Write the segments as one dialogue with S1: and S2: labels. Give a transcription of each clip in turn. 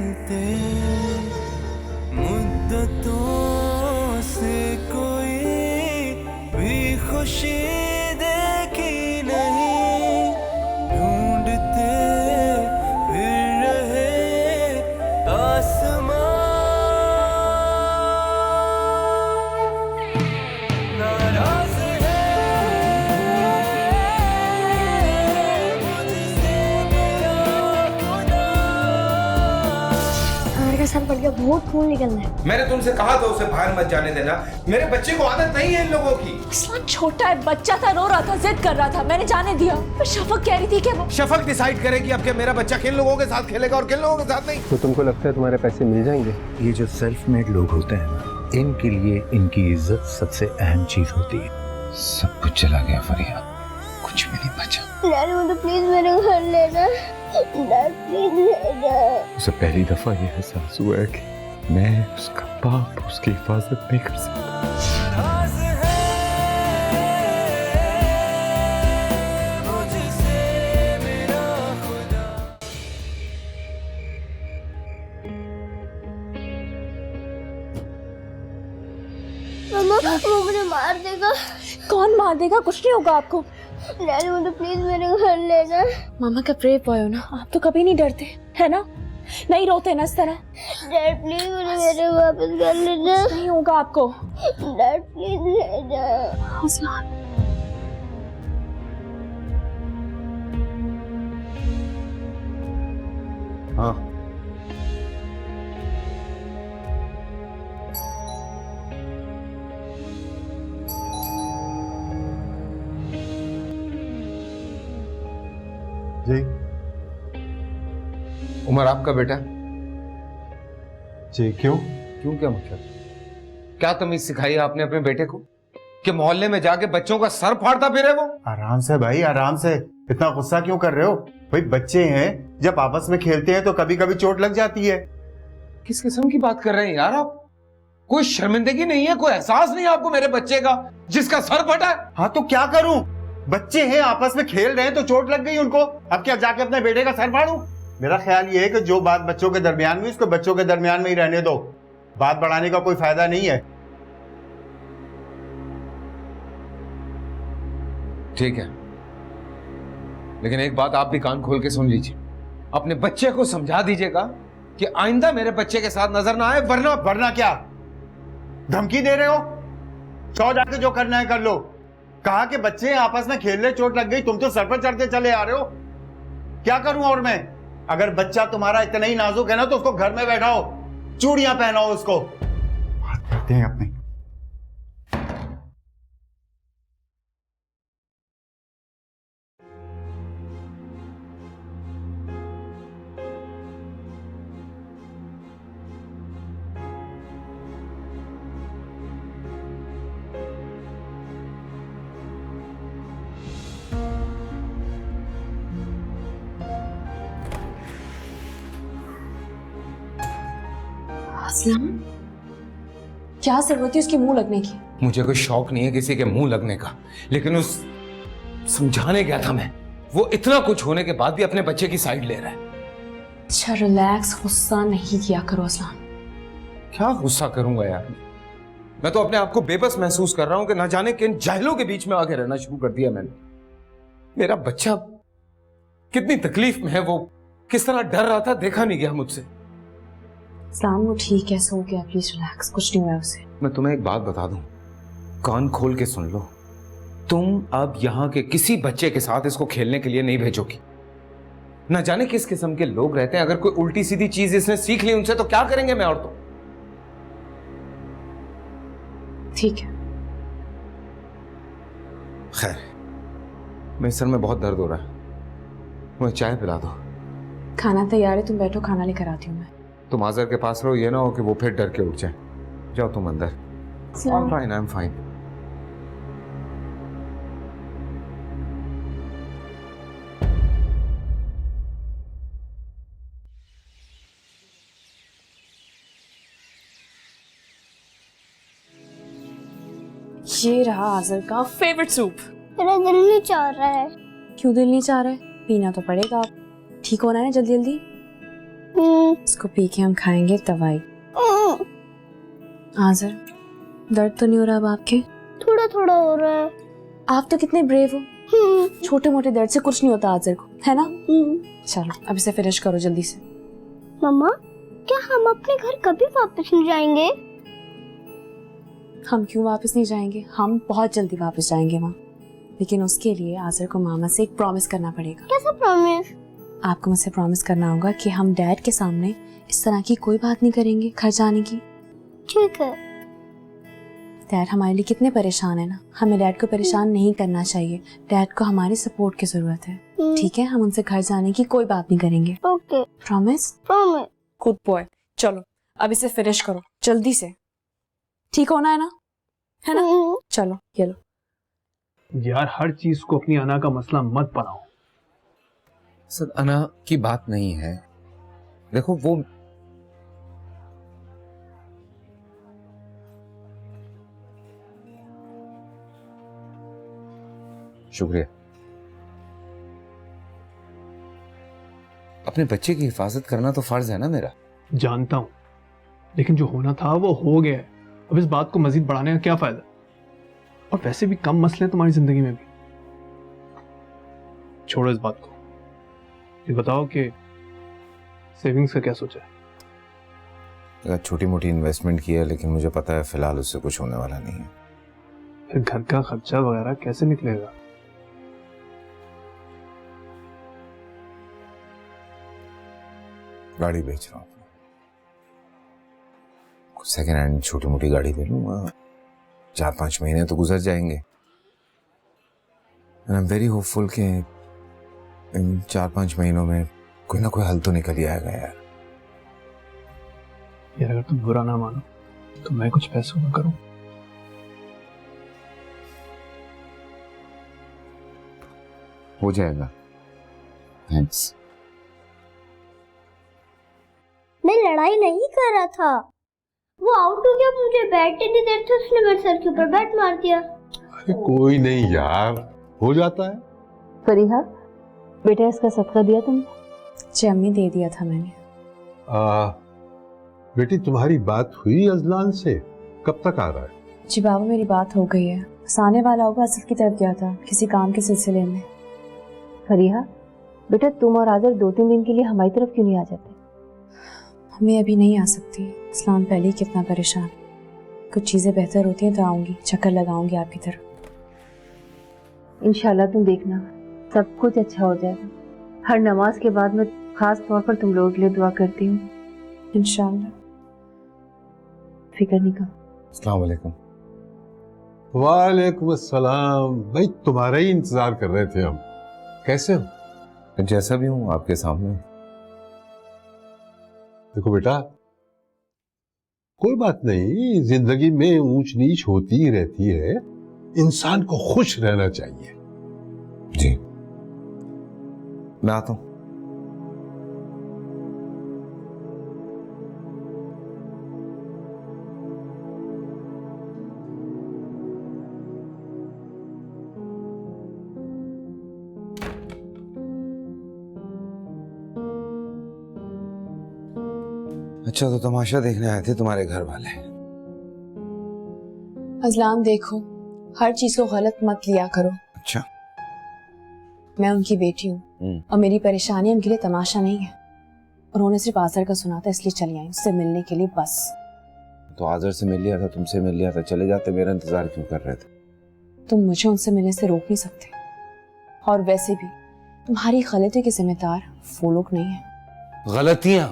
S1: मिलते मुद्दतों से कोई भी खुशी देखी नहीं, ढूंढते फिर रहे आसमां। नाराज है मुझसे मेरा खुदा।
S2: हमारे का सर पड़ गया, बहुत खून निकलना है।
S3: मैंने तुमसे कहा था उसे बाहर मत जाने देना। मेरे बच्चे को आदत नहीं है इन लोगों की।
S4: असलान छोटा है, बच्चा था, रो रहा था, जिद कर रहा था, मैंने जाने दिया। पर शफक कह रही थी कि वो
S3: शफक डिसाइड करेगी अब कि मेरा बच्चा किन लोगों के साथ खेलेगा और किन लोगों के साथ नहीं।
S5: तो तुमको लगता है तुम्हारे पैसे मिल जाएंगे?
S6: ये जो सेल्फ मेड लोग होते हैं ना, इनके लिए इनकी इज्जत सबसे अहम चीज होती है। सब कुछ चला गया फरिया, कुछ भी नहीं बचा।
S2: डैड मुझे प्लीज मेरे घर ले जा, डैड प्लीज ले जा।
S6: उसे पहली दफा ये एहसास हुआ है कि मैं उसका बाप उसकी हिफाजत नहीं कर सकता।
S1: नाराज है मुझसे मेरा खुदा।
S2: मम्मा वो मुझे मार देगा।
S4: कौन मार देगा? कुछ नहीं होगा आपको।
S2: डैड मुझे प्लीज मेरे घर ले जा।
S4: मामा का ब्रेव बॉय हो ना आप, तो कभी नहीं डरते है ना, नहीं रोते ना इस तरह।
S2: डैड प्लीज मुझे मेरे वापस घर ले जा।
S4: नहीं होगा आपको।
S2: डैड प्लीज ले जा।
S4: असलान
S5: हाँ, जी
S3: उमर आपका बेटा?
S5: जी क्यों?
S3: क्यों क्या मतलब? क्या तमीज सिखाई है आपने अपने बेटे को कि मोहल्ले में जाके बच्चों का सर फाड़ता फिरे वो?
S7: आराम से भाई, आराम से। इतना गुस्सा क्यों कर रहे हो भाई? बच्चे हैं, जब आपस में खेलते हैं तो कभी कभी चोट लग जाती है।
S3: किस किस्म की बात कर रहे हैं यार आप? कोई शर्मिंदगी नहीं है, कोई एहसास नहीं है आपको मेरे बच्चे का जिसका सर फटा है?
S7: हाँ तो क्या करूं? बच्चे हैं, आपस में खेल रहे हैं तो चोट लग गई उनको। अब क्या जाके अपने बेटे का सर फाड़ूं? मेरा ख्याल ये है कि जो बात बच्चों के दरमियान में, उसको बच्चों के दरमियान में ही रहने दो। बात बढ़ाने का कोई फायदा नहीं है।
S3: ठीक है, लेकिन एक बात आप भी कान खोल के सुन लीजिए। अपने बच्चे को समझा दीजिएगा कि आइंदा मेरे बच्चे के साथ नजर ना आए, वरना
S7: वरना क्या धमकी दे रहे हो? जाओ जाके जो करना है कर लो। कहा कि बच्चे हैं, आपस में खेल रहे, चोट लग गई, तुम तो सर पर चढ़ते चले आ रहे हो। क्या करूं और मैं? अगर बच्चा तुम्हारा इतना ही नाजुक है ना तो उसको घर में बैठाओ, चूड़ियां पहनाओ उसको। बात करते हैं अपनी।
S4: असलम क्या जरूरत है उसके मुंह लगने की?
S3: मुझे कोई शौक नहीं है किसी के मुंह लगने का, लेकिन उस समझाने गया था मैं, वो इतना कुछ होने के बाद भी अपने बच्चे की साइड ले रहा है।
S4: अच्छा रिलैक्स, गुस्सा नहीं किया करो असलान।
S3: क्या गुस्सा करूंगा यार? मैं तो अपने आप को बेबस महसूस कर रहा हूं कि ना जाने किन जाहिलों के बीच में आके रहना शुरू कर दिया मैंने। मेरा बच्चा कितनी तकलीफ में है, वो किस तरह डर रहा था देखा नहीं गया मुझसे।
S4: असलान वो ठीक है, सो गया, प्लीज रिलैक्स, कुछ नहीं हुआ उसे।
S3: मैं तुम्हें एक बात बता दूं, कान खोल के सुन लो। तुम अब यहां के किसी बच्चे के साथ इसको खेलने के लिए नहीं भेजोगी। ना जाने किस किस्म के लोग रहते हैं, अगर कोई उल्टी सीधी चीज इसने सीख ली उनसे तो क्या करेंगे मैं और तुम?
S4: ठीक है।
S3: खैर, मेरे सर में बहुत दर्द हो रहा है, मुझे चाय पिला दो।
S4: खाना तैयार है, तुम बैठो, खाना लेकर आती हूँ मैं।
S3: तुम आजर के पास रहो, ये ना हो कि वो फिर डर के उठ जाए। जाओ तुम अंदर। I am fine.
S4: ये रहा आजर का फेवरेट सूप।
S2: मेरा दिल नहीं चाह रहा है।
S4: क्यों दिल नहीं चाह रहा है? पीना तो पड़ेगा, ठीक होना है ना जल्दी जल्दी। इसको पी के हम खाएंगे दवाई। आज़र, दर्द तो नहीं हो रहा अब आपके?
S2: थोड़ा थोड़ा हो रहा है।
S4: आप तो कितने ब्रेव हो, छोटे मोटे दर्द से कुछ नहीं होता आज़र को, है ना? चलो अब इसे फिनिश करो जल्दी से।
S2: मम्मा, क्या हम अपने घर कभी वापस नहीं जाएंगे?
S4: हम क्यों वापस नहीं जाएंगे, हम बहुत जल्दी वापस जाएंगे वहाँ, लेकिन उसके लिए आज़र को मामा से एक प्रॉमिस करना पड़ेगा।
S2: कैसा प्रॉमिस?
S4: आपको मुझसे प्रॉमिस करना होगा कि हम डैड के सामने इस तरह की कोई बात नहीं करेंगे घर जाने की।
S2: ठीक है।
S4: डैड हमारे लिए कितने परेशान है ना, हमें डैड को परेशान नहीं करना चाहिए। डैड को हमारी सपोर्ट की जरूरत है, ठीक है? हम उनसे घर जाने की कोई बात नहीं करेंगे।
S2: Okay.
S4: Promise?
S2: Promise.
S4: Good boy. चलो अब इसे फिनिश करो जल्दी से, ठीक होना है ना, है ना? चलो ये लो।
S5: यार हर चीज को अपनी अना का मसला मत बनाओ।
S3: सर अना की बात नहीं है, देखो वो शुक्रिया। अपने बच्चे की हिफाजत करना तो फर्ज है ना मेरा।
S5: जानता हूं, लेकिन जो होना था वो हो गया है। अब इस बात को मजीद बढ़ाने का क्या फायदा? और वैसे भी कम मसले हैं तुम्हारी जिंदगी में भी। छोड़ो इस बात को, ये बताओ कि सेविंग्स का क्या सोचा है?
S3: छोटी मोटी इन्वेस्टमेंट की है, लेकिन मुझे पता है फिलहाल उससे कुछ होने वाला नहीं है।
S5: फिर घर का खर्चा वगैरह कैसे निकलेगा?
S3: गाड़ी बेच रहा हूँ, कुछ सेकेंड हैंड छोटी मोटी गाड़ी ले लूंगा, 4-5 महीने तो गुजर जाएंगे। आई एम वेरी होपफुल कि इन 4-5 महीनों में कोई ना कोई हल तो निकल ही आएगा यार।
S5: यार अगर तुम बुरा ना मानो तो मैं कुछ पैसों में करूं।
S3: हो जाएगा, थैंक्स।
S2: मैं लड़ाई नहीं कर रहा था, वो आउट हो गया, मुझे बैठने नहीं देते, उसने मेरे सर के ऊपर बैट मार दिया।
S8: अरे कोई नहीं यार, हो जाता है।
S4: फरीहा बेटा, इसका सदका दिया तुमने? जी अम्मी, दे दिया था मैंने।
S8: बेटी तुम्हारी बात हुई अजलान से? कब तक आ रहा है?
S4: जी बाबा मेरी बात हो गई है, आने वाला होगा, असद की तरफ गया था किसी काम के सिलसिले में।
S9: फरीहा बेटा, तुम और आज़र 2-3 दिन के लिए हमारी तरफ क्यों नहीं आ जाते?
S4: मैं अभी नहीं आ सकती, इस्लाम पहले ही कितना परेशान। कुछ चीज़ें बेहतर होती हैं तो आऊँगी, चक्कर लगाऊंगी आपकी तरफ।
S9: इंशाल्लाह तुम देखना सब कुछ अच्छा हो जाएगा। हर नमाज के बाद मैं खास तौर पर तुम लोगों के लिए दुआ करती हूँ।
S4: इंशाल्लाह।
S9: फिक्र नहीं करो।
S3: अस्सलाम वालेकुम।
S8: वालेकुम अस्सलाम। भाई तुम्हारा ही इंतजार कर रहे थे हम। कैसे हो?
S3: जैसा भी हूँ आपके सामने।
S8: देखो बेटा, कोई बात नहीं, जिंदगी में ऊंच नीच होती ही रहती है, इंसान को खुश रहना चाहिए।
S3: जी मैं आता हूं। अच्छा तो तमाशा देखने आए थे तुम्हारे घर वाले?
S4: अजलाम देखो, हर चीज को गलत मत लिया करो।
S3: अच्छा।
S4: मैं उनकी बेटी हूँ और मेरी परेशानी उनके लिए तमाशा नहीं है। उन्होंने सिर्फ आज़र का सुना था इसलिए चली आई उससे मिलने के लिए बस।
S3: तो आज़र से मिल लिया था, तुमसे मिल लिया था, चले जाते, मेरा इंतजार क्यों कर रहे थे?
S4: तुम मुझे उनसे मिलने से रोक नहीं सकते, और वैसे भी तुम्हारी गलती के जिम्मेदार वो लोग नहीं है।
S3: गलतियां?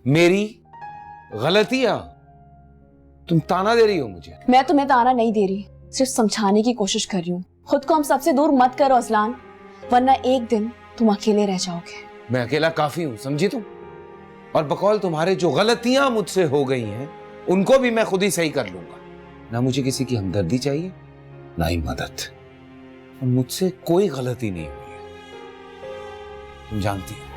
S3: मेरी गलतियां? तुम ताना दे रही हो मुझे?
S4: मैं तुम्हें ताना नहीं दे रही, सिर्फ समझाने की कोशिश कर रही हूँ। खुद को हम सबसे दूर मत करो अजलान, वरना एक दिन तुम अकेले रह जाओगे।
S3: मैं अकेला काफी हूं, समझी तुम? और बकौल तुम्हारे जो गलतियां मुझसे हो गई हैं उनको भी मैं खुद ही सही कर लूंगा। ना मुझे किसी की हमदर्दी चाहिए, ना ही मदद। मुझसे कोई गलती नहीं हुई है, तुम जानती हो।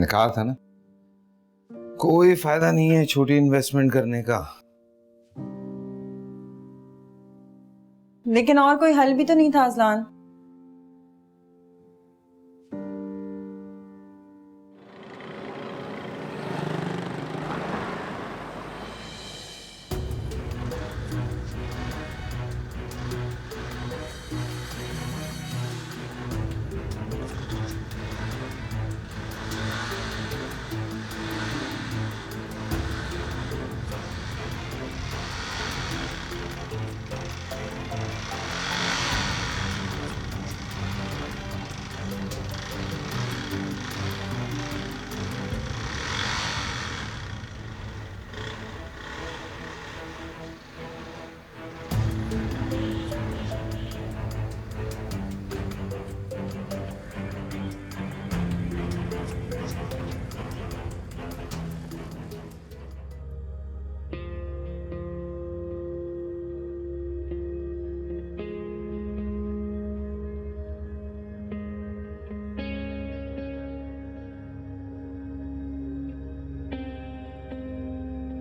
S3: मैंने कहा था ना, कोई फायदा नहीं है छोटी इन्वेस्टमेंट करने का।
S10: लेकिन और कोई हल भी तो नहीं था अज़लान।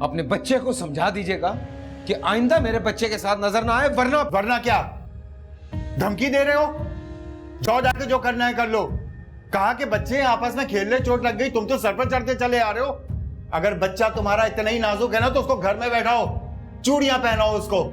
S3: अपने बच्चे को समझा दीजिएगा कि आइंदा मेरे बच्चे के साथ नजर ना आए, वरना
S7: वरना क्या धमकी दे रहे हो? जाओ जाके जो करना है कर लो। कहा कि बच्चे आपस में खेल रहे, चोट लग गई, तुम तो सर पर चढ़ते चले आ रहे हो। अगर बच्चा तुम्हारा इतना ही नाजुक है ना तो उसको घर में बैठाओ, चूड़ियां पहनाओ उसको।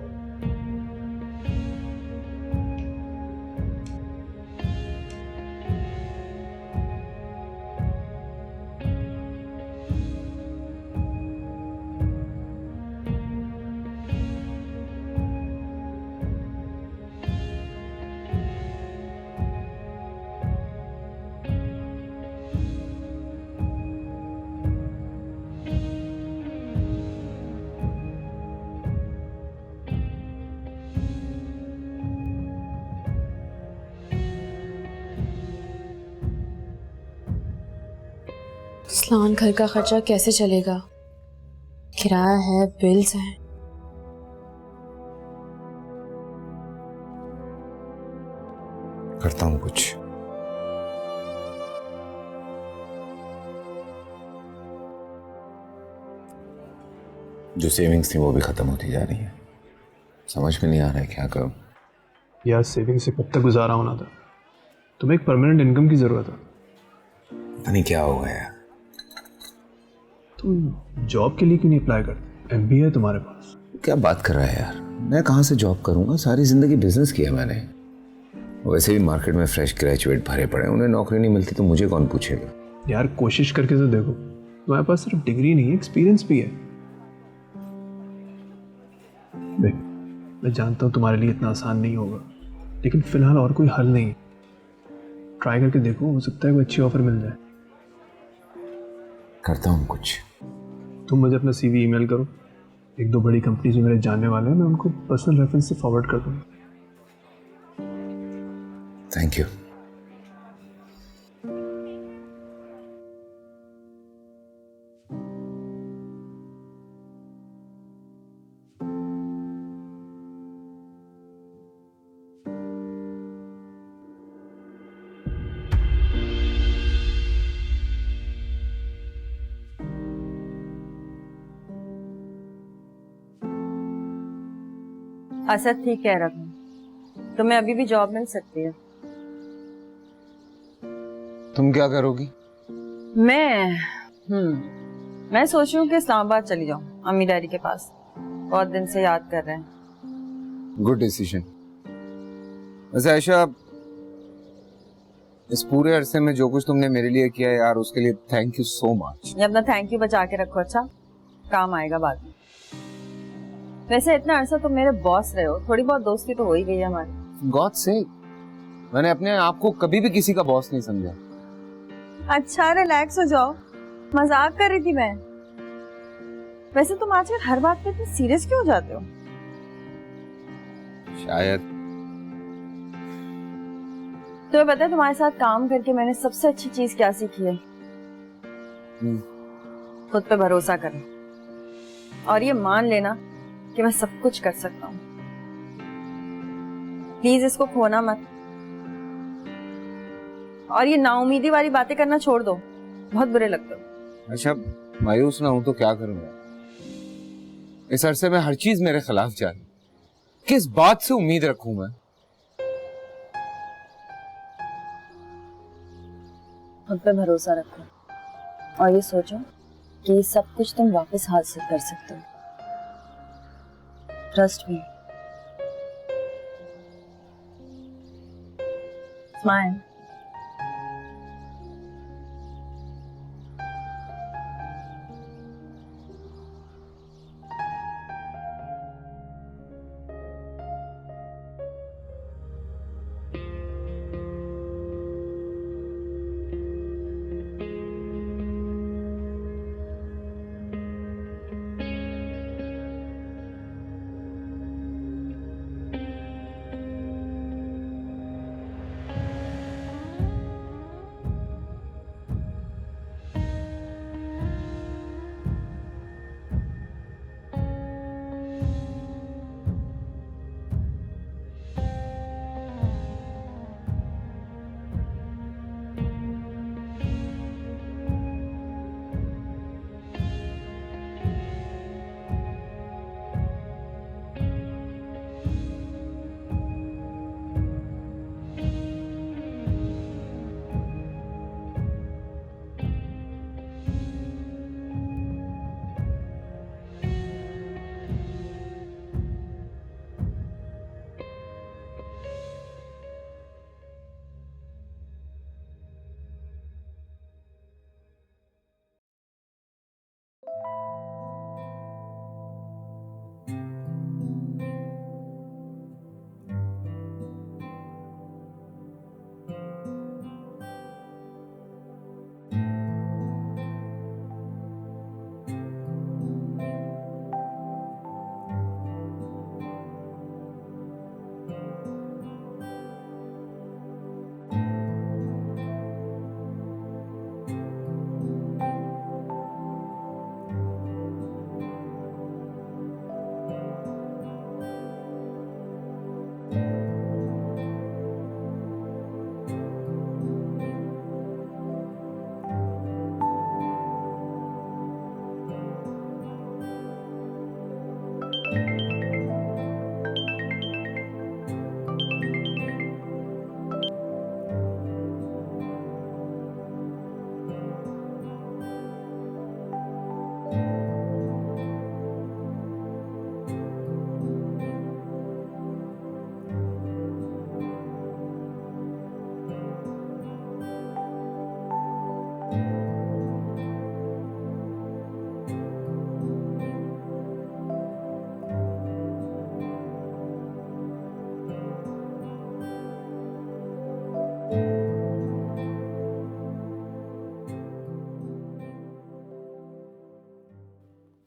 S4: अज़लान, घर का खर्चा कैसे चलेगा? किराया है, बिल्स हैं।
S3: करता हूं कुछ। जो सेविंग्स थी वो भी खत्म होती जा रही है, समझ में नहीं आ रहा है क्या करूं।
S5: यार सेविंग से कब तक गुजारा होना था? तुम्हें एक परमानेंट इनकम की जरूरत है।
S3: पता नहीं क्या हो गया यार।
S5: तुम जॉब के लिए क्यों नहीं अप्लाई करते? एमबीए है तुम्हारे पास।
S3: क्या बात कर रहा है यार, मैं कहाँ से जॉब करूंगा? सारी जिंदगी बिजनेस किया मैंने। वैसे भी मार्केट में फ्रेश ग्रेजुएट भरे पड़े, उन्हें नौकरी नहीं मिलती तो मुझे कौन पूछेगा?
S5: यार कोशिश करके तो देखो, तुम्हारे पास सिर्फ डिग्री नहीं है, एक्सपीरियंस भी है। देख, मैं जानता हूँ तुम्हारे लिए इतना आसान नहीं होगा, लेकिन फिलहाल और कोई हल नहीं। ट्राई करके देखो, हो सकता है कोई अच्छी ऑफर मिल जाए।
S3: करता हूँ कुछ।
S5: तुम मुझे अपना सीवी ईमेल करो, एक दो बड़ी कंपनी जो मेरे जानने वाले हैं मैं उनको पर्सनल रेफरेंस से फॉरवर्ड कर दूंगा।
S3: Thank you.
S10: असद ठीक कह रहा था, तुम्हें अभी भी जॉब मिल सकती है।
S3: तुम क्या करोगी?
S10: मैं सोच रही हूँ कि इस्लामाबाद चली जाऊँ, अम्मी डैडी के पास। बहुत दिन से याद कर रहे हैं।
S3: Good decision. वैसे आयशा, इस पूरे अरसे में जो कुछ तुमने मेरे लिए किया यार, उसके लिए थैंक यू सो मच।
S10: ये अपना थैंक यू बचा के रखो, अच्छा काम आएगा बाद में। वैसे इतना अरसा तुम मेरे बॉस रहे हो, थोड़ी बहुत दोस्ती तो हो ही गई है हमारी।
S3: गॉड से मैंने अपने आप को कभी भी किसी का बॉस नहीं समझा।
S10: अच्छा रिलैक्स हो जाओ, मजाक कर रही थी मैं। वैसे तुम आजकल हर बात पे इतने सीरियस क्यों हो जाते हो?
S3: शायद
S10: तुम्हें पता है तुम्हारे साथ काम करके मैंने सबसे अच्छी चीज क्या सीखी है? खुद पे भरोसा करना और ये मान लेना कि मैं सब कुछ कर सकता हूँ। प्लीज इसको खोना मत और ये नाउमीदी वाली बातें करना छोड़ दो। बहुत बुरे लगते हो।
S3: अच्छा मायूस ना हूं तो क्या करूंगा? इस अरसे में हर चीज मेरे खिलाफ जा रही, किस बात से उम्मीद रखूं मैं?
S10: खुद पे भरोसा रखो और ये सोचो कि ये सब कुछ तुम वापस हासिल कर सकते हो। Trust me. स्माइल।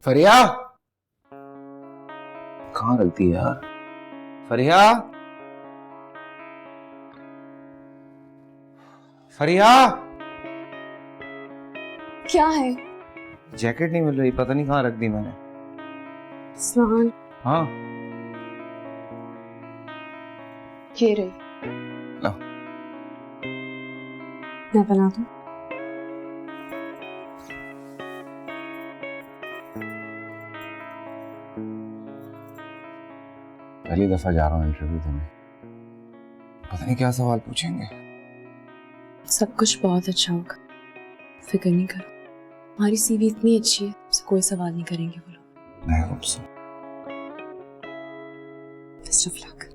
S3: फरिया कहाँ रखती है यार? फरिया, फरिया,
S4: क्या है?
S3: जैकेट नहीं मिल रही, पता नहीं कहाँ रख दी मैंने।
S4: स्नान।
S3: हाँ
S4: ये रही।
S3: लो।
S4: मैं बना दूं?
S3: पहली दफा जा रहा हूँ इंटरव्यू देने, पता नहीं क्या सवाल पूछेंगे।
S4: सब कुछ बहुत अच्छा होगा, फिक्र नहीं करो। हमारी सीवी इतनी अच्छी है, उससे कोई सवाल नहीं करेंगे वो लोग।
S3: I hope so.
S4: Best of luck.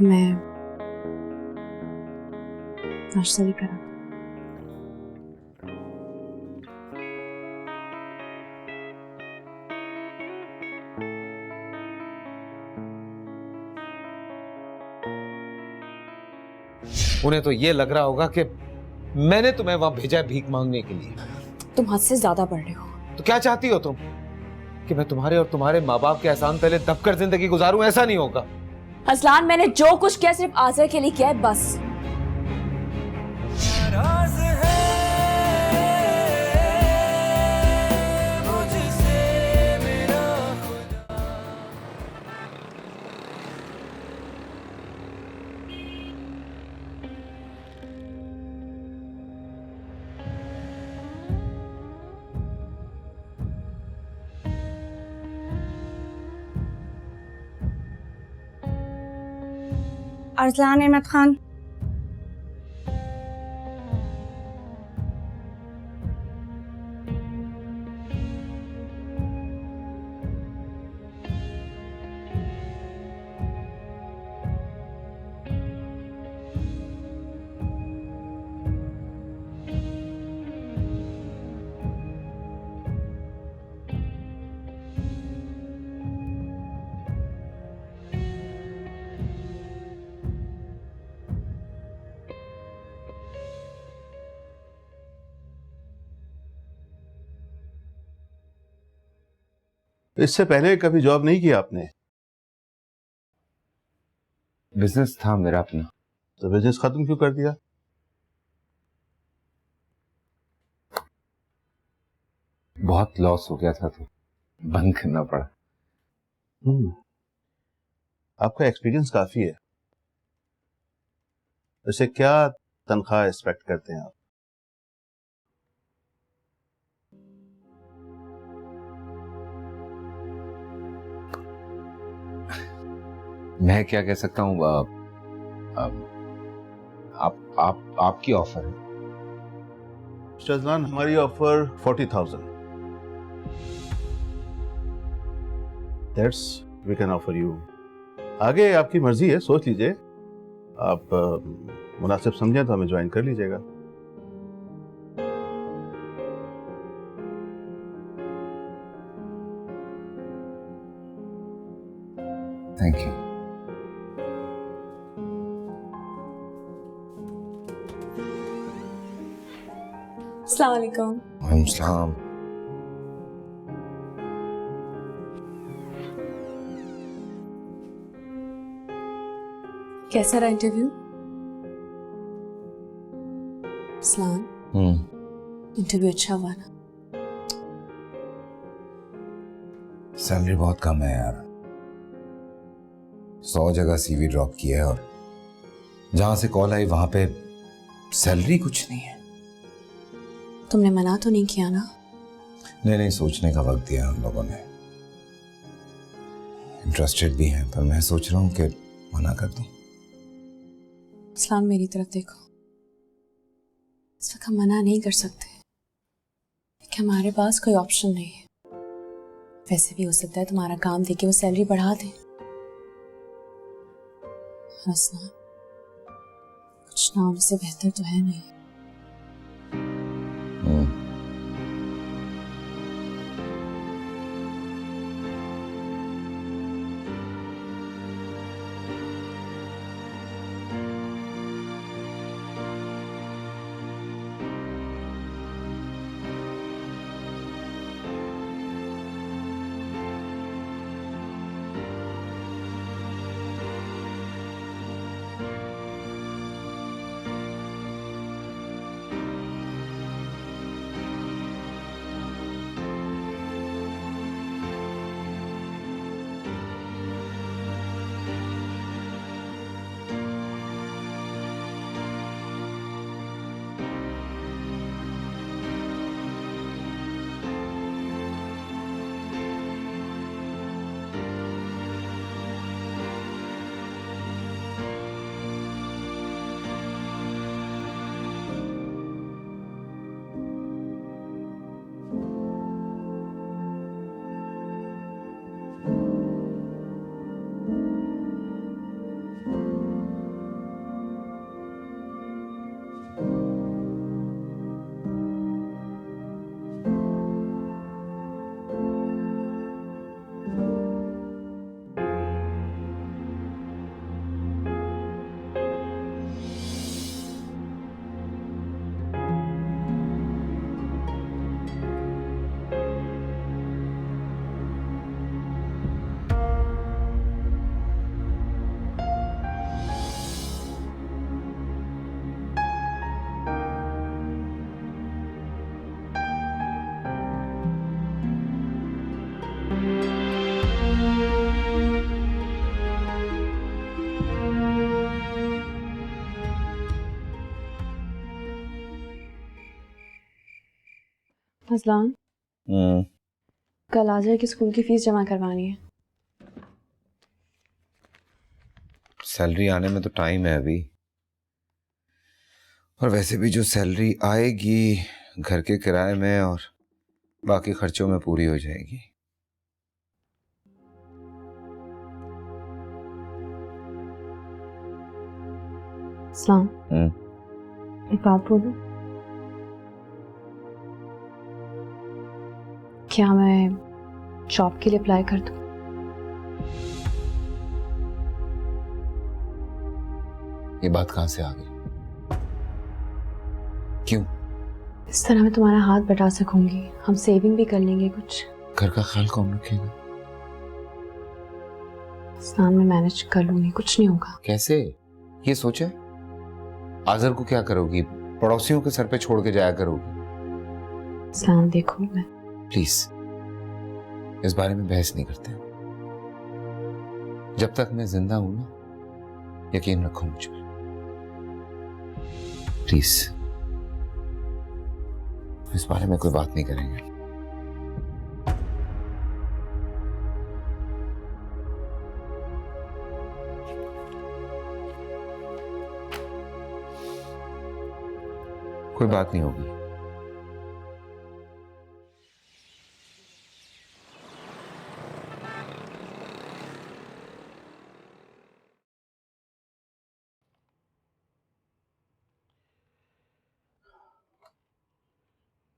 S4: मैं नाश्ता लेकर आता हूँ।
S3: उन्हें तो ये लग रहा होगा कि मैंने तुम्हें वहां भेजा है भीख मांगने के लिए।
S4: तुम हद से ज्यादा बढ़ रहे हो।
S3: तो क्या चाहती हो तुम, कि मैं तुम्हारे और तुम्हारे माँ बाप के एहसान पहले दबकर जिंदगी गुजारूं? ऐसा नहीं होगा।
S4: असलान, मैंने जो कुछ किया सिर्फ आज़र के लिए किया है, बस।
S1: नाराज है मुझसे मेरा खुदा।
S11: अरसलान अहमद खान।
S8: इससे पहले कभी जॉब नहीं किया आपने?
S3: बिजनेस था मेरा अपना।
S8: तो बिजनेस खत्म क्यों कर दिया?
S3: बहुत लॉस हो गया था तो बंद करना पड़ा।
S8: आपका एक्सपीरियंस काफी है। वैसे क्या तनख्वाह एक्सपेक्ट करते हैं आप?
S3: मैं क्या कह सकता हूँ, आपकी ऑफर है।
S8: शजलान, हमारी offer 40,000। That's we can offer you. आगे आपकी मर्जी है, सोच लीजिए। आप मुनासिब समझें तो हमें ज्वाइन कर लीजिएगा।
S3: Thank you.
S4: अस्सलाम वालेकुम।
S3: वालेकुम सलाम।
S4: कैसा रहा इंटरव्यू? अस्सलाम, इंटरव्यू अच्छा हुआ ना?
S6: सैलरी बहुत कम है यार। 100 जगह सीवी ड्रॉप किया है और जहां से कॉल आई वहां पे सैलरी कुछ नहीं है।
S4: तुमने मना तो नहीं किया ना?
S6: नहीं, सोचने का वक्त दिया हम लोगों ने। इंटरेस्टेड भी हैं, पर मैं सोच रहा हूं कि मना कर दूं।
S4: अस्सलाम, मेरी तरफ देखो। इस वक्त हम मना नहीं कर सकते कि हमारे पास कोई ऑप्शन नहीं है। वैसे भी हो सकता है तुम्हारा काम देके वो सैलरी बढ़ा दे। अस्सलाम, कुछ ना होने से बेहतर तो है नहीं। फजलान, कल आजर की स्कूल की फीस जमा करवानी है।
S3: सैलरी आने में तो टाइम है अभी, और वैसे भी जो सैलरी आएगी घर के किराए में और बाकी खर्चों में पूरी हो जाएगी।
S4: सलाम। एक बात बोलूं? क्या मैं जॉब के लिए अप्लाई कर दूं?
S3: ये बात कहां से आ गई? क्यों?
S4: इस तरह मैं तुम्हारा हाथ बटा सकूंगी, हम सेविंग भी कर लेंगे कुछ।
S3: घर का ख्याल कौन रखेगा?
S4: स्नान में मैनेज कर लूंगी, कुछ नहीं होगा।
S3: कैसे? ये सोचा है? आजर को क्या करोगी? पड़ोसियों के सर पे छोड़ के जाया करोगी?
S4: स्नान देखो, मैं
S3: प्लीज इस बारे में बहस नहीं करते। जब तक मैं जिंदा हूं ना, यकीन रखो मुझ पे। प्लीज इस बारे में कोई बात नहीं करेंगे। कोई बात नहीं होगी।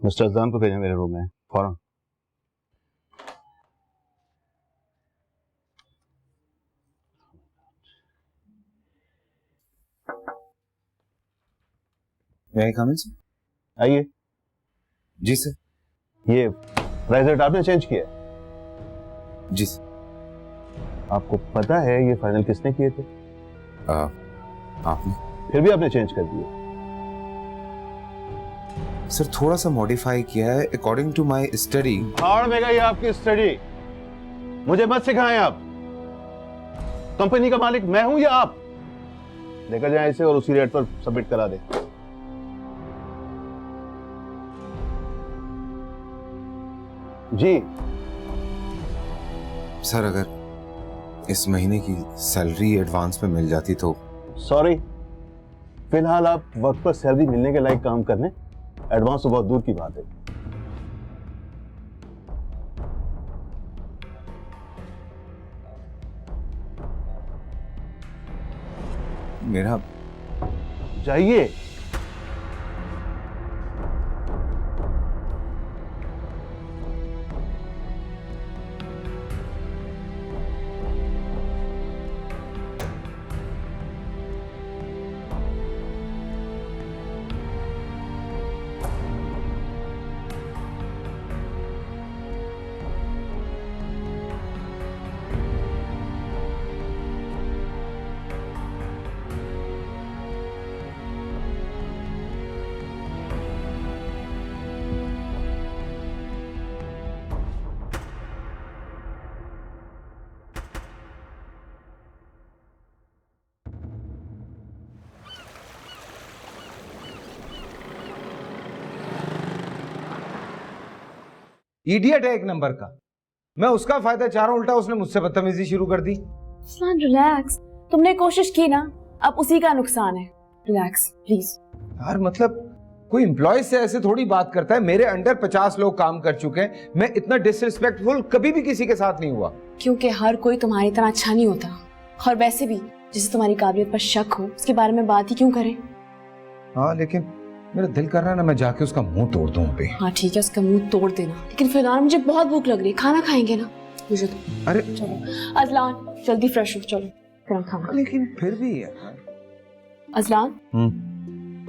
S8: मिस्टर अज़लान को भेजें मेरे रूम में फौरन।
S3: May I come in, sir?
S8: आइए।
S3: जी सर।
S8: ये प्राइस रेट आपने चेंज किया?
S3: जी सर।
S8: आपको पता है ये फाइनल किसने किए थे?
S3: आपने।
S8: फिर भी आपने चेंज कर दिए।
S3: सर थोड़ा सा मॉडिफाई किया है according to my study.
S8: Hard में गई आपकी स्टडी, मुझे मत सिखाएं आप। कंपनी का मालिक मैं हूं या आप? लेकर जाएं इसे और उसी रेट पर सबमिट करा दें। जी
S3: सर अगर इस महीने की सैलरी एडवांस में मिल जाती तो।
S8: सॉरी, फिलहाल आप वक्त पर सैलरी मिलने के लायक काम करने, एडवांस तो बहुत दूर की बात है।
S3: मेरा
S8: जाइए।
S3: इडियट है एक नंबर का। मैं उसका फायदा चाह रहा हूं, उल्टा उसने मुझसे बदतमीजी शुरू कर दी।
S4: अज़लान रिलैक्स, तुमने कोशिश की ना, अब उसी का नुकसान है। Relax please.
S3: यार मतलब कोई एम्प्लॉय से ऐसे थोड़ी बात करता है। मेरे अंडर 50 लोग काम कर चुके हैं। मैं इतना डिसरिस्पेक्टफुल कभी भी किसी के साथ नहीं हुआ।
S4: क्योंकि हर कोई तुम्हारी तरह अच्छा नहीं होता, और वैसे भी जिसे तुम्हारी काबिलियत पर शक हो उसके बारे में बात ही क्यों करें।
S3: हाँ लेकिन मेरा दिल कर रहा है ना मैं जाके उसका मुंह तोड़ दूं अभी।
S4: हाँ ठीक है, उसका मुंह तोड़ देना, लेकिन फिलहाल मुझे बहुत भूख लग रही है, खाना खाएंगे ना? मुझे तो
S3: अरे
S4: चलो अज़लान जल्दी फ्रेश हो, चलो फिर हम खाना।
S3: लेकिन फिर भी है।
S4: अज़लान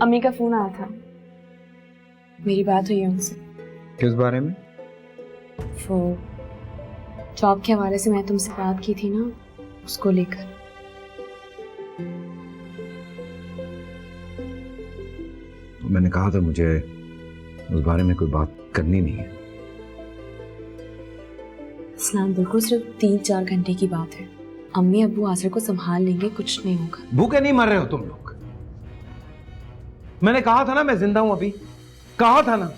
S4: अम्मी का फोन आया था, मेरी बात हुई है उनसे।
S3: किस बारे में?
S4: वो जॉब के हवाले से मैं तुमसे बात की थी ना, उसको लेकर।
S3: मैंने कहा था मुझे उस बारे में कोई बात करनी नहीं है।
S4: इस्लाम बिल्कुल सिर्फ 3-4 घंटे की बात है। अम्मी अब्बू आसर को संभाल लेंगे, कुछ नहीं होगा।
S3: भूखे नहीं मर रहे हो तुम लोग। मैंने कहा था ना मैं जिंदा हूं अभी, कहा था ना।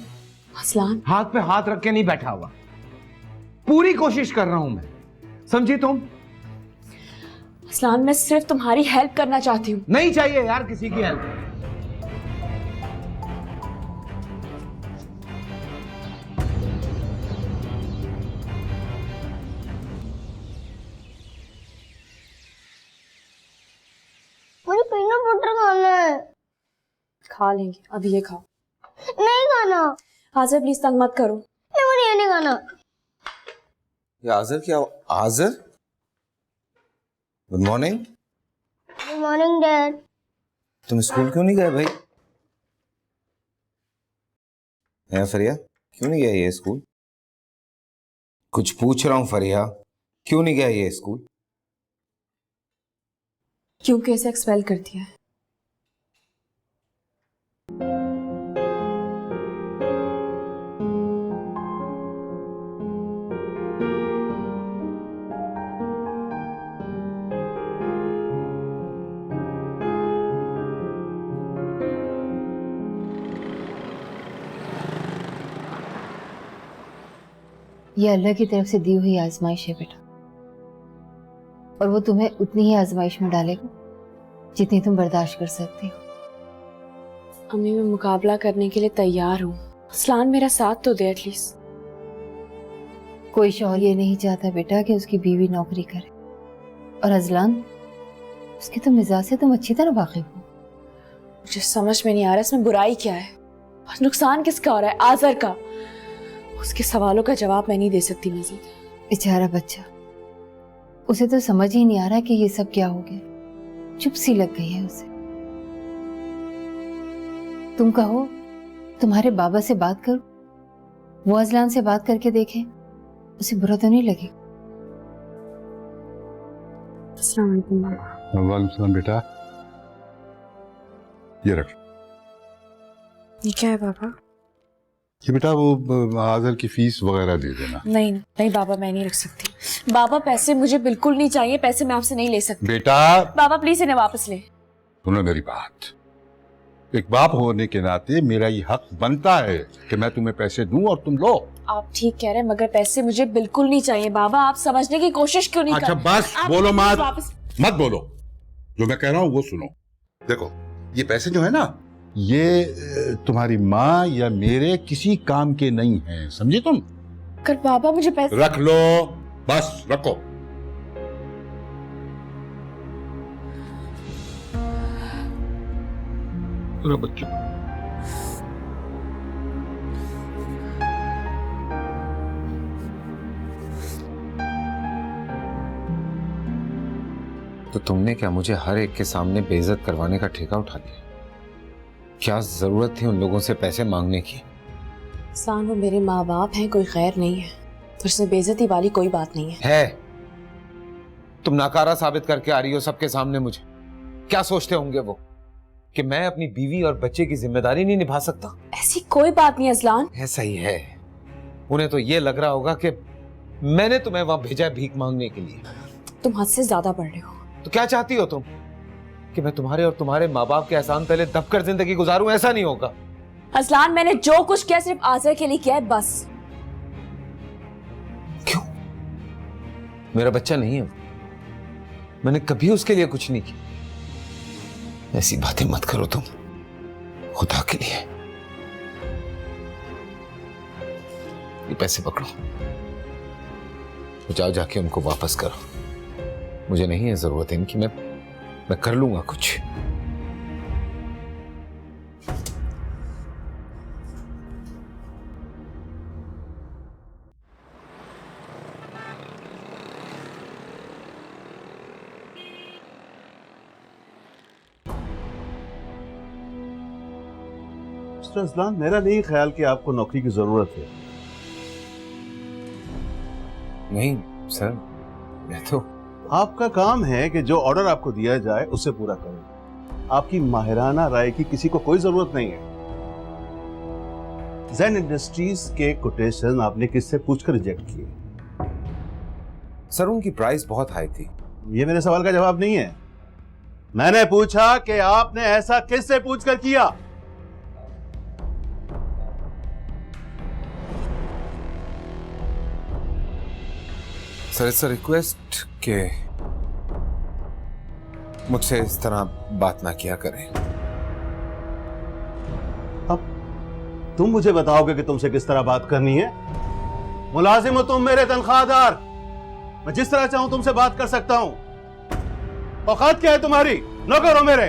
S4: असलान
S3: हाथ पे हाथ रख के नहीं बैठा हुआ, पूरी कोशिश कर रहा हूं मैं, समझी तुम?
S4: असलान, मैं सिर्फ तुम्हारी हेल्प करना चाहती हूँ।
S3: नहीं चाहिए यार किसी की हेल्प।
S2: मुझे पीनट बटर खाना है।
S4: खा लेंगे, अभी ये खाओ।
S2: नहीं खाना।
S4: आज़र प्लीज तंग मत करो।
S2: नहीं, मुझे ये नहीं खाना।
S3: ये आज़र क्या? Azar, good morning.
S2: Good morning dad.
S3: तुम स्कूल क्यों नहीं गए भाई? है फरिया, क्यों नहीं गया ये स्कूल? कुछ पूछ रहा हूं फरिया, क्यों नहीं गया ये स्कूल?
S4: क्योंकि इसे एक्सपेल कर दिया है।
S9: ये अल्लाह की तरफ से दी हुई आजमाइश है बेटा, और वो तुम्हें उतनी ही आजमाइश में डालेगा जितनी तुम बर्दाश्त कर सकती हो।
S4: अम्मी, मैं मुकाबला करने के लिए तैयार हूँ। असलान मेरा साथ तो दे एटलीस्ट।
S9: कोई शौहर ये नहीं चाहता बेटा कि उसकी बीवी नौकरी करे, और अजलान उसके तो मिजाज से तुम अच्छी तरह वाकिफ हो।
S4: मुझे समझ में नहीं आ रहा इसमें बुराई क्या है और नुकसान किसका हो रहा है। आज़र का। उसके सवालों का जवाब मैं नहीं दे सकती मजीद।
S9: बेचारा बच्चा, उसे तो समझ ही नहीं आ रहा कि ये सब क्या हो गया। चुप सी लग गई है उसे। तुम कहो तुम्हारे बाबा से बात करो, वो अजलान से बात करके देखें, उसे बुरा तो नहीं लगे।
S4: अस्सलाम वालेकुम बाबा।
S8: वालेकुम सलाम बेटा, ये रख।
S4: ये क्या है बाबा?
S8: ये बेटा वो आज़र की फीस वगैरह दे देना।
S4: नहीं नहीं बाबा, मैं नहीं रख सकती। बाबा पैसे मुझे बिल्कुल नहीं चाहिए, पैसे मैं आपसे नहीं ले सकती।
S8: बेटा
S4: बाबा प्लीज इन्हें वापस ले।
S8: सुनो मेरी बात, एक बाप होने के नाते मेरा ये हक बनता है कि मैं तुम्हें पैसे दूं और तुम लो।
S4: आप ठीक कह रहे हैं, मगर पैसे मुझे बिल्कुल नहीं चाहिए। बाबा आप समझने की कोशिश क्यों नहीं
S8: अच्छा
S4: कर?
S8: बस
S4: आप
S8: बोलो मत,
S4: वापस।
S8: मत बोलो। जो मैं कह रहा हूं वो सुनो। देखो ये पैसे जो है ना, ये तुम्हारी माँ या मेरे किसी काम के नहीं हैं, समझे तुम?
S4: कर बाबा मुझे पैसे
S8: रख लो, बस रखो। बच्चे
S3: तो तुमने क्या मुझे हर एक के सामने बेइज्जत करवाने का ठेका उठा लिया? क्या जरूरत थी उन लोगों से पैसे मांगने की?
S4: वो मेरे माँ बाप हैं, कोई खैर नहीं है, तो इसमें बेइज्जती वाली कोई बात नहीं है।
S3: तुम नाकारा साबित करके आ रही हो सबके सामने मुझे। क्या सोचते होंगे वो कि मैं अपनी बीवी और बच्चे की जिम्मेदारी नहीं निभा सकता?
S4: ऐसी कोई बात नहीं अजलान।
S3: ऐसा ही है। उन्हें तो ये लग रहा होगा कि मैंने तुम्हें वहां भेजा है भीख मांगने के लिए।
S4: तुम हद से ज्यादा बढ़ रहे हो।
S3: तो क्या चाहती हो तुम कि मैं तुम्हारे और तुम्हारे माँ बाप के एहसान तले दबकर जिंदगी गुजारूं? ऐसा नहीं होगा
S4: अजलान, मैंने जो कुछ किया सिर्फ आज़र के लिए किया है, बस।
S3: क्यों? मेरा बच्चा नहीं है, मैंने कभी उसके लिए कुछ नहीं किया। ऐसी बातें मत करो तुम, खुदा के लिए। ये पैसे पकड़ो, जाओ जाके उनको वापस करो। मुझे नहीं है जरूरत इनकी, मैं कर लूंगा कुछ।
S8: मिस्टर अजलान, मेरा नहीं ख्याल कि आपको नौकरी की जरूरत है।
S3: नहीं सर, मैं तो
S8: आपका काम है कि जो ऑर्डर आपको दिया जाए उसे पूरा करें। आपकी माहिराना राय की किसी को कोई जरूरत नहीं है। ज़ैन इंडस्ट्रीज के कोटेशन आपने किससे पूछकर रिजेक्ट किए?
S3: सर उनकी प्राइस बहुत हाई थी।
S8: ये मेरे सवाल का जवाब नहीं है। मैंने पूछा कि आपने ऐसा किससे पूछकर किया?
S3: सर इट्स अ रिक्वेस्ट के मुझसे इस तरह बात ना किया करें।
S8: अब तुम मुझे बताओगे कि तुमसे किस तरह बात करनी है? मुलाजिम हो तुम मेरे, तनख्वाहदार। मैं जिस तरह चाहूं तुमसे बात कर सकता हूं। औकात क्या है तुम्हारी? नौकर हो मेरे।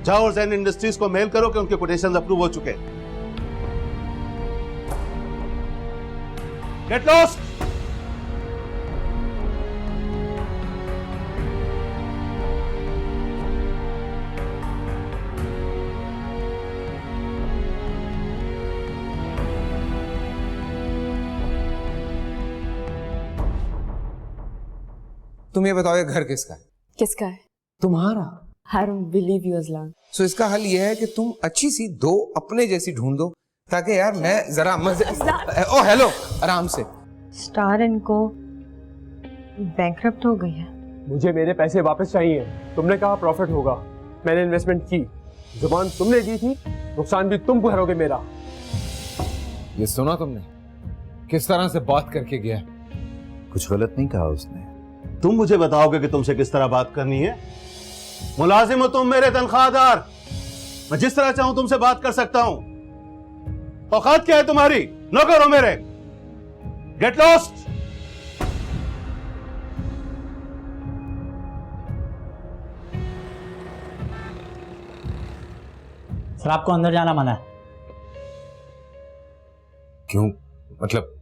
S8: जाओ और जैन इंडस्ट्रीज को मेल करो कि उनके कोटेशंस अप्रूव हो चुके। Get lost.
S3: तुम ये बताओ, ये घर किसका है?
S4: किसका है?
S3: तुम्हारा।
S4: I don't believe you, Azlan.
S3: सो इसका हल ये है कि तुम अच्छी सी दो अपने जैसी ढूंढ दो, ताकि यार मैं जरा मजे। ओ हेलो, आराम से।
S9: स्टार इनको बैंकरप्ट हो गई है।
S5: मुझे मेरे पैसे वापस चाहिए। तुमने कहा प्रॉफिट होगा, मैंने इन्वेस्टमेंट की, जुबान तुमने दी थी, नुकसान भी तुम भरोगे मेरा।
S3: ये सुना तुमने किस तरह से बात करके गया?
S6: कुछ गलत नहीं कहा उसने।
S8: तुम मुझे बताओगे कि तुमसे किस तरह बात करनी है? मुलाजिम हो तुम मेरे, तनख्वाहदार। मैं जिस तरह चाहूं तुमसे बात कर सकता हूं। औकात क्या है तुम्हारी? नौकर हो मेरे। Get lost.
S11: सर आपको अंदर जाना मना है।
S3: क्यों? मतलब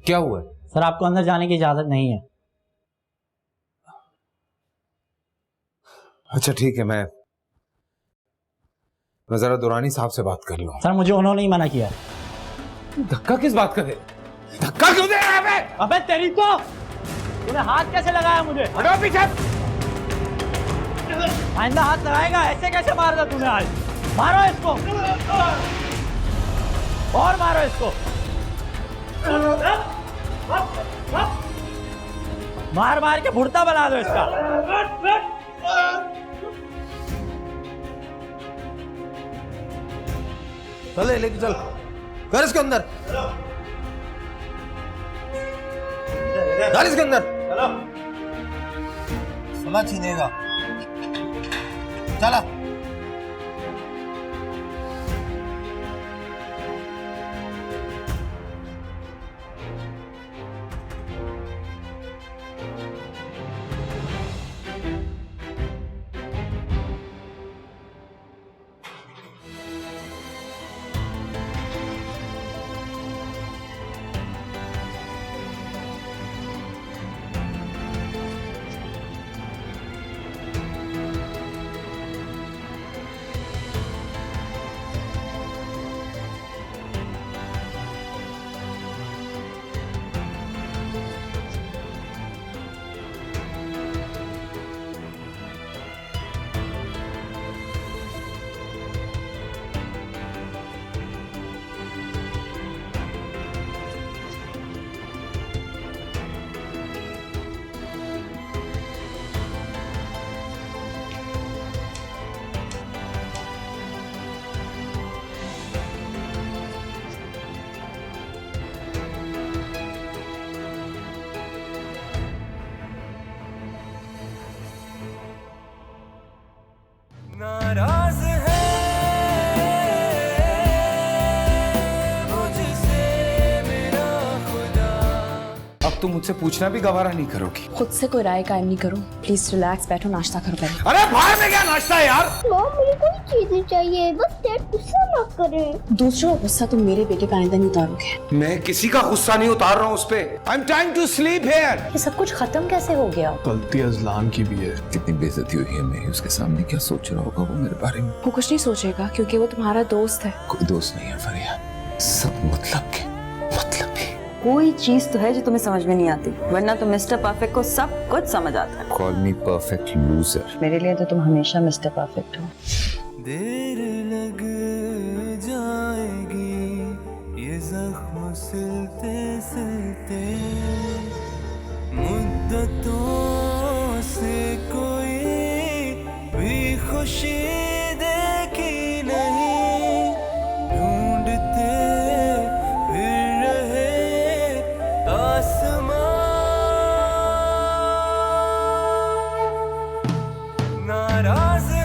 S3: क्या हुआ है?
S11: सर आपको अंदर जाने की इजाजत नहीं है।
S3: अच्छा ठीक है, मैं जरा दुरानी साहब से बात कर लूं।
S11: सर मुझे उन्होंने ही मना किया।
S3: धक्का किस बात का दे? धक्का क्यों दे रहा है?
S11: अबे तेरी तो, तूने हाथ कैसे लगाया मुझे?
S3: हटो पीछे।
S11: आइंदा हाथ लगाएगा? ऐसे कैसे मार दिया तूने आज? मारो इसको और मारो इसको, मार मार के भुड़ता बना दो इसका।
S3: चल लेके चल, कर इसके अंदर, डाल इसके अंदर।
S7: सोना छीनेगा। चला।
S1: नाराज है मुझसे मेरा खुदा।
S3: अब तुम मुझसे पूछना भी गवारा नहीं करोगी?
S4: खुद से कोई राय कायम नहीं करूं। प्लीज रिलैक्स, बैठो, नाश्ता करो पहले।
S3: अरे बाहर में क्या नाश्ता है यार?
S2: मॉम मुझे कोई चीजें चाहिए, बस डैड गुस्सा मत करें।
S4: दूसरों का गुस्सा तुम मेरे बेटे पे आइंदा नहीं उतारोगे।
S3: मैं किसी का गुस्सा नहीं उतार रहा हूँ उस पे। I am trying to sleep here.
S4: ये सब कुछ खत्म कैसे हो गया?
S5: गलती अज़लान की भी है।
S6: कितनी बेइज्जती हुई है मेरी उसके सामने। क्या सोच रहा होगा वो मेरे बारे में?
S4: वो कुछ नहीं सोचेगा क्योंकि वो तुम्हारा दोस्त है।
S6: कोई दोस्त नहीं है फरिया, सब मतलब के मतलब ही।
S10: कोई चीज तो है जो तुम्हें समझ में नहीं आती, वरना तो मिस्टर परफेक्ट को सब कुछ समझ आता है।
S6: कॉल मी परफेक्ट लूजर।
S9: मेरे लिए तो तुम हमेशा मिस्टर परफेक्ट हो।
S1: देर लग जाएगी ये जख्म सिलते सिलते, मुद्दतों से कोई भी खुशी देखी नहीं, ढूंढते फिर नाराज